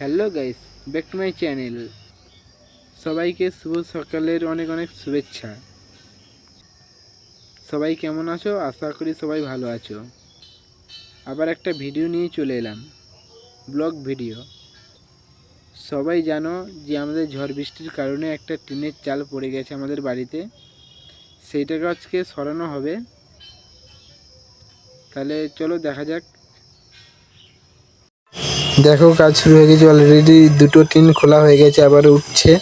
Hello guys, back to my channel. সবাইকে শুভ সকালের অনেক অনেক শুভেচ্ছা। সবাই কেমন আছো? আশা করি সবাই ভালো আছো। আবার একটা ভিডিও নিয়ে চলে এলাম, ব্লগ ভিডিও। সবাই জানো যে আমাদের ঝড় বৃষ্টির কারণে একটা টিনের চাল পড়ে গেছে আমাদের বাড়িতে, সেইটাকে আজকে সরানো হবে। তাহলে চলো দেখা যাক। দেখো, কাজ শুরু হয়ে গেছে অলরেডি। দুটো টিন খোলা হয়ে গেছে, আবার উঠছে।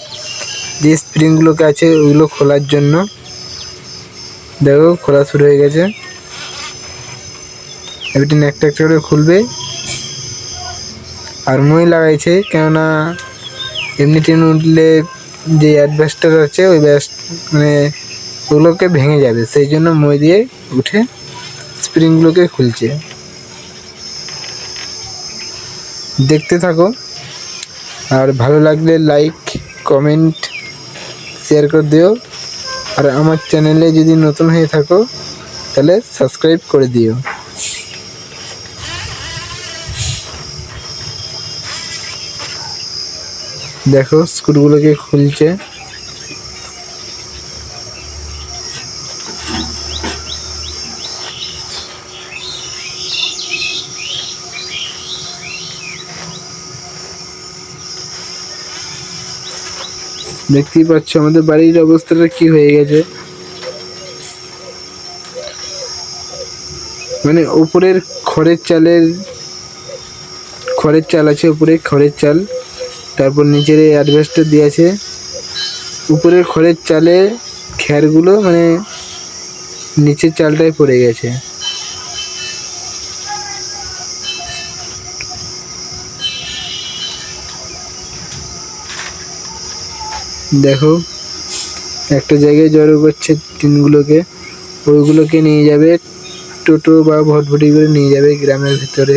যে স্প্রিংগুলোকে আছে ওইগুলো খোলার জন্য দেখো খোলা শুরু হয়ে গেছে। এবার টিন একটা একটা করে খুলবে। আর মই লাগাইছে, কেননা এমনি টিন উঠলে যে অ্যাডভেস্টার আছে ওই মানে ওগুলোকে ভেঙে যাবে, সেই জন্য মই দিয়ে উঠে স্প্রিংগুলোকে খুলছে। দেখতে থাকো, আর ভালো লাগলে লাইক, কমেন্ট, শেয়ার করে দিও। আর আমার চ্যানেলে যদি নতুন হয়ে থাকো তাহলে সাবস্ক্রাইব করে দিও। দেখো স্ক্রুগুলোকে খুলছে। দেখতেই পাচ্ছ আমাদের বাড়ির অবস্থাটা কি হয়ে গেছে। মানে উপরের খড়ের চাল আছে, উপরে খড়ের চাল, তারপর নিচের অ্যাডভেস্টার দিয়ে আছে। উপরের খড়ের চালে খ্যারগুলো মানে নিচের চালটায় পড়ে গেছে। দেখো একটা জায়গায় জড়ো করছে টিনগুলোকে, ওইগুলোকে নিয়ে যাবে টোটো বা ভটভটি করে নিয়ে যাবে গ্রামের ভিতরে।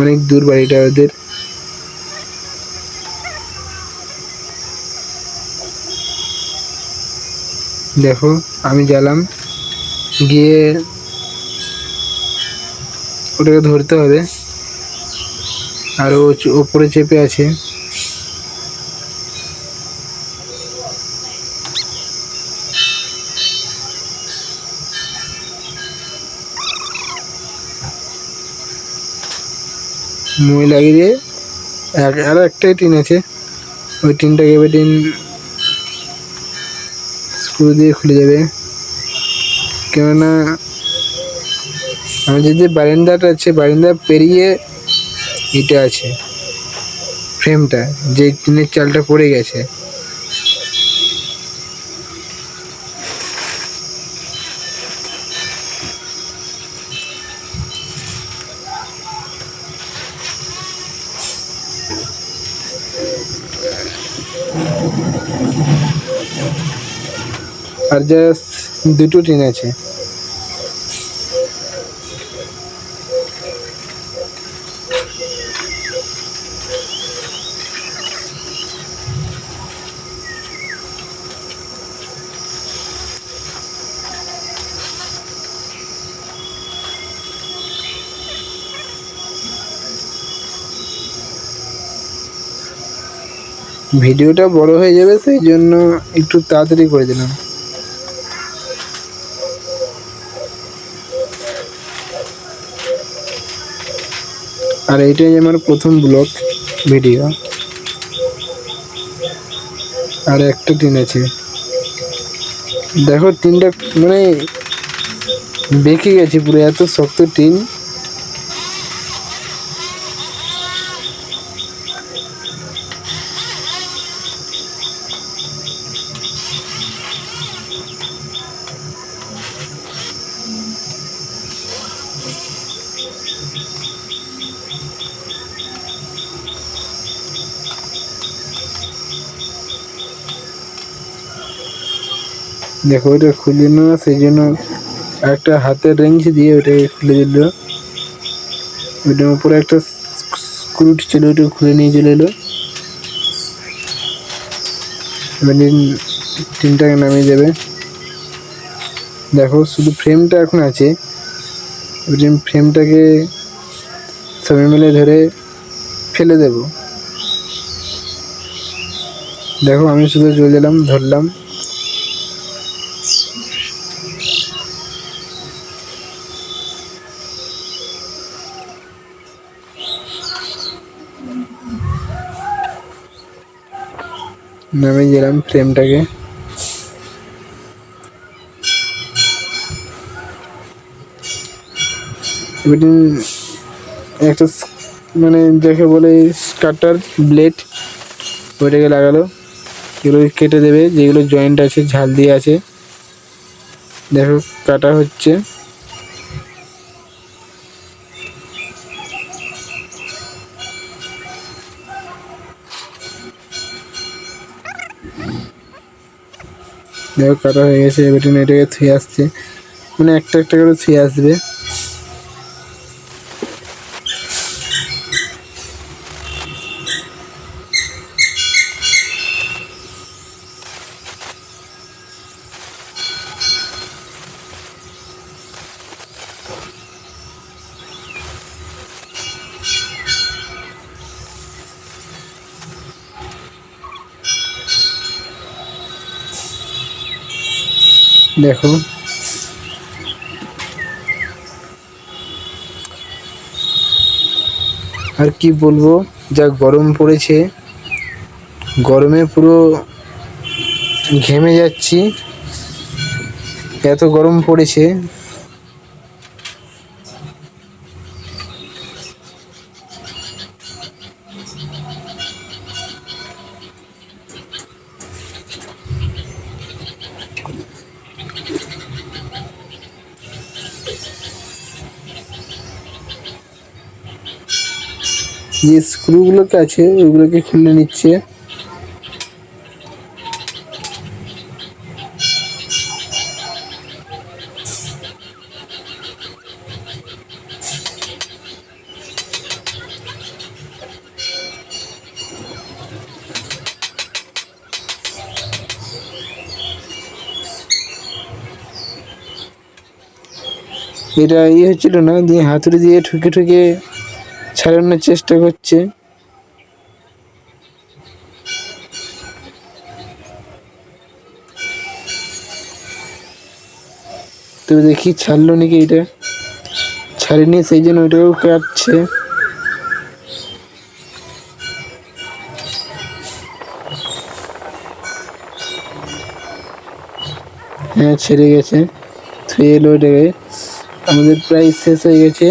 অনেক দূর বাড়িটা ওদের। দেখো আমি গেলাম, গিয়ে ওটাকে ধরতে হবে। আর ও ওপরে চেপে আছে। মই লাগিয়ে দিয়ে আরও একটাই টিন আছে, ওই টিনটাকে এবার স্ক্রু দিয়ে খুলে যাবে। কেননা আমাদের যে বারান্দাটা আছে, বারান্দা পেরিয়ে এটা আছে ফ্রেমটা, যে টিনের চালটা পড়ে গেছে। আর জাস্ট দুটো টিন আছে। ভিডিওটা বড় হয়ে যাবে, সেই জন্য একটু তাড়াতাড়ি করে দিলাম। আর এইটাই আমার প্রথম ব্লগ ভিডিও। আর একটা টিন আছে, দেখো টিনটা মানে বেঁকে গেছে পুরো, এত শক্ত টিন। দেখো ওটা খুলে না, সেই জন্য একটা হাতের রেঞ্জ দিয়ে ওটাকে খুলে দিল। ওটার উপরে একটা স্ক্রু ছিল, ওটা খুলে নিয়ে চলে এলো। এবার টিনটাকে নামিয়ে দেবে। দেখো শুধু ফ্রেমটা এখন আছে, ফ্রেমটাকে সবাই মিলে ধরে ফেলে দেব। দেখো আমি শুধু চলে এলাম, ধরলাম, নামিয়ে দিলাম ফ্রেমটাকে। এবার একটা মানে যাকে বলে কাটার ব্লেড, ওইটাকে লাগালো, এগুলো কেটে দেবে যেগুলো জয়েন্ট আছে, ঝাল দিয়ে আছে। দেখো কাটা হচ্ছে। দেখো কাটা হয়ে গেছে। এবার এটাকে থুয়ে আসছে, মানে একটা একটা করে থুয়ে আসবে। দেখো আর কি বলবো, যা গরম পড়েছে, গরমে পুরো ঘেমে যাচ্ছি, এত গরম পড়েছে। যে স্ক্রুগুলোকে আছে ওইগুলোকে খুলে নিচ্ছে। এটা হচ্ছিল না, দিয়ে হাতুড়ি দিয়ে ঠুকে ঠুকে ছাড়ানোর চেষ্টা করছে। তো দেখি ছাড়লো নাকি, এটা ছাড়েনি, সেই জন্য ওইটাকেও কাটছে। হ্যাঁ ছেড়ে গেছে, থুয়ে এলো ওইটাকে। আমাদের প্রায় শেষ হয়ে গেছে।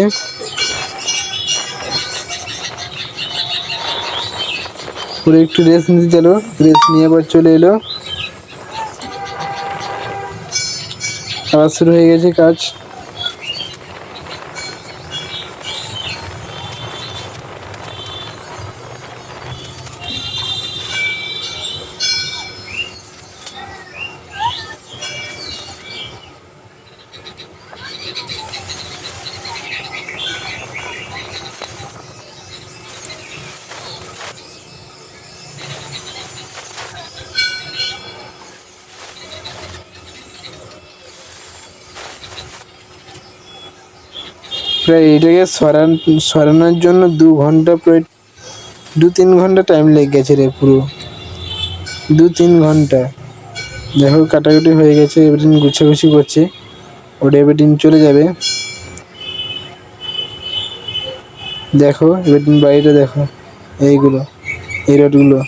পুরো একটু রেস্ট নিতে চলো, রেস্ট নিয়ে আবার চলে এলো। আবার শুরু হয়ে গেছে কাজ। প্রায় এটাকে সরানোর জন্য 2 ঘন্টা, প্রায় 2-3 ঘন্টা টাইম লেগে গেছে রে, পুরো 2-3 ঘন্টা। দেখো কাটাকুটি হয়ে গেছে, এবার গুছাগুছি করছে, ওটা এবার চলে যাবে। দেখো এবার বাইরে দেখো, এইগুলো, এই রডগুলো